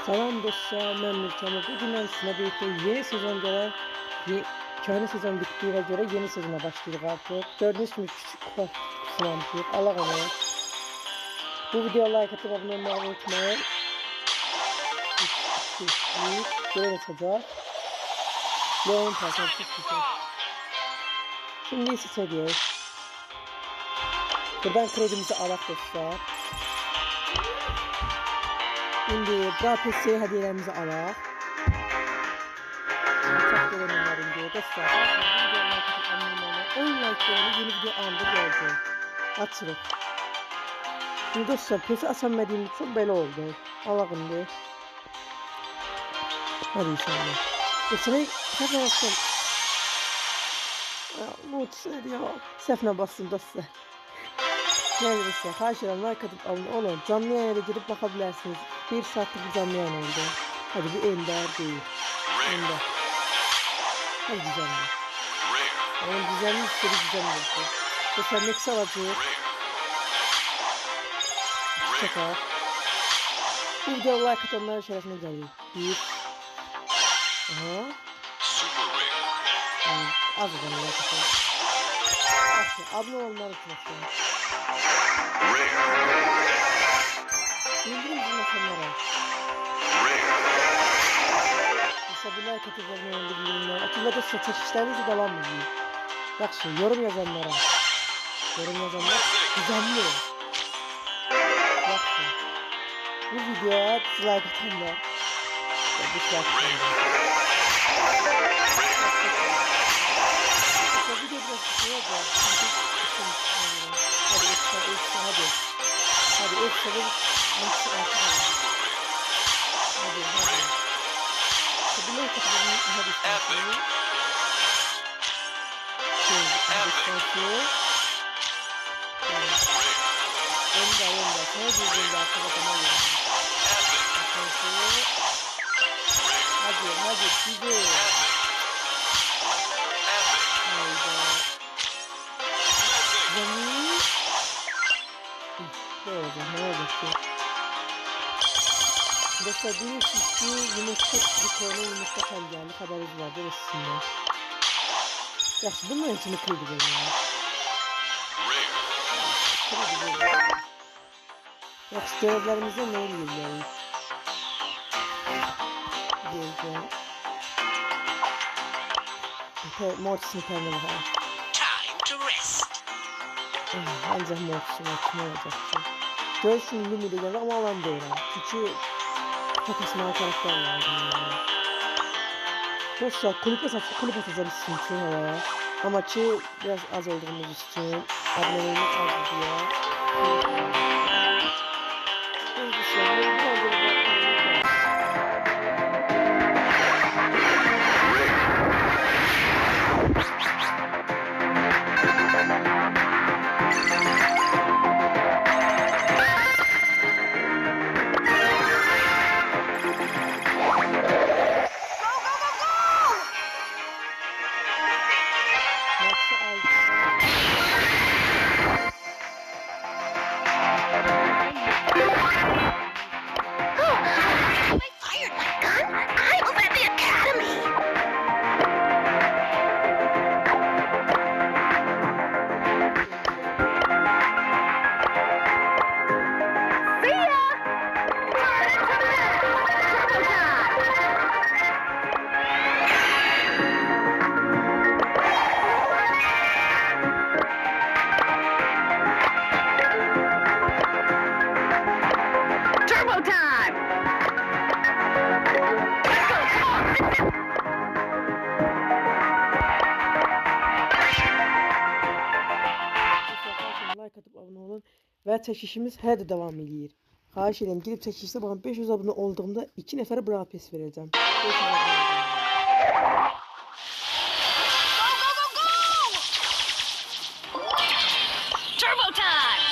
Salam dostlar, ben Mirçamı. Bugün sizinle birlikte yeni sezon göre, köhne sezon bittiğine göre yeni sezona başlıyoruz artık. Gördüğünüz gibi küçük kupa kutusu Allah onu. Bu videoya like atıp abone olmayı unutmayın. Görev açacak. Leon Parker çok güzel. Şimdi ise seviyoruz. Buradan kredimizi alak dostlar. Şimdi BRAPS hediyelerimizi alaq. Çok görünümlerim diyor dostlar. Bu videoya like atıp abone olmayı, 10 like yeni video anında gələcək. Açırıq. Şimdi dostlar pesi açamadığım için belə oldu. Alaqım deyil. Hadi inşallah. Geçemeyi səhvlə bastım. Mutsuz ya. Səhvlə bastım dostlar. Neyse, xahiş edirəm like atıp abone olun. Canlı yayına girip bakabilirsiniz. 1 saatlik bir canlı yayın oldu. Hadi bu ender değil. Ender. Hadi düzenli. Onun düzenli istedi düzenli oldu. Dostlar next alacağız. Çakal. Bu videoya like atanların şerefine geliyor. 1. Aha. Az o zaman like atalım. Abone olmaları için açıyorum. Bildirim bizim insanlara. Mesela bir like atıp bildirimler. Atilla da çekişlerinizi devam ediyor. Bak şimdi yorum yazanlara. Yorum yazanlar düzenli. Bak şimdi. Bu videoya like atanlar. Bir şey atanlar. Bu video biraz kısa olacak. Hadi. Hadi ekstra nasıl artık. Hadi. Kabul etmeyin hadi. Onda. Hadi güzel arkadaşlar. Hadi güzel. Ne olacak ki? Dostlar biliyorsunuz ki yumurta bir tane yumurta kalacağını haberimiz vardı resimde. Yaxşı bunların içini kırdı böyle ya. Kırdı böyle. Yaxşı görevlerimizde ne oluyor yani? Göreceğim. Mortis'in kendine bakalım. Ancak Mortis'in ne olacak ki? Görsün ümidi gelir ama alan değil. Çünkü takasına karakter lazım yani. Dostlar kulüp atacağım sizin için havaya. Ama ki biraz az olduğumuz için aboneliğimiz az diye. Like atıp abone olun ve çekişimiz her de devam ediyor. Xahiş edirəm girib çəkilişdə baxın 500 abone olduğumda 2 nəfərə BRAPS verəcəm. 500 abone. Turbo time.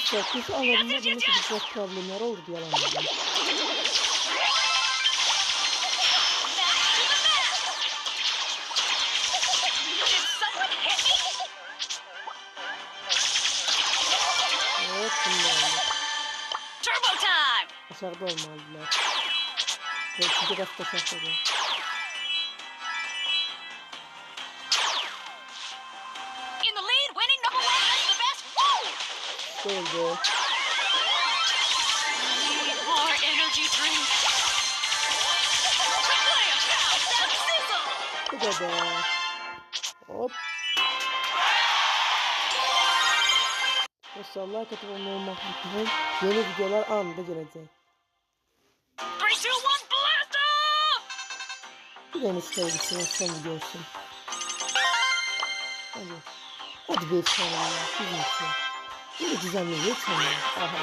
Dostlar biz alanında bunu çok problemler oldu yalanlar. Back to the mat. Did someone hit me? Evet şimdi oldu. Turbo time. Aşağıda olmalılar. Ve ikinci rafta şaşırdı. In the lead, winning number 1. That's the best. Woo! Oldu. More energy drink. Play a pound that sizzle. Bu kadar. Hop. Dostlar like atıp olmayı unutmayın. Yeni videolar anında gelecek. 3, 2, 1, blast off! Bir deniz sevgisine son videosun. Hadi. Hadi bir efsane ya. Sizin için. Böyle düzenli lütfen ya. Aha.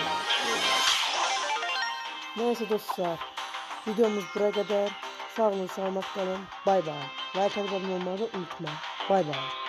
Neyse dostlar. Videomuz buraya kadar. Sağ olun, sağlıkla kalın. Bay bay. Like atıp abone olmayı unutma. Bay bay.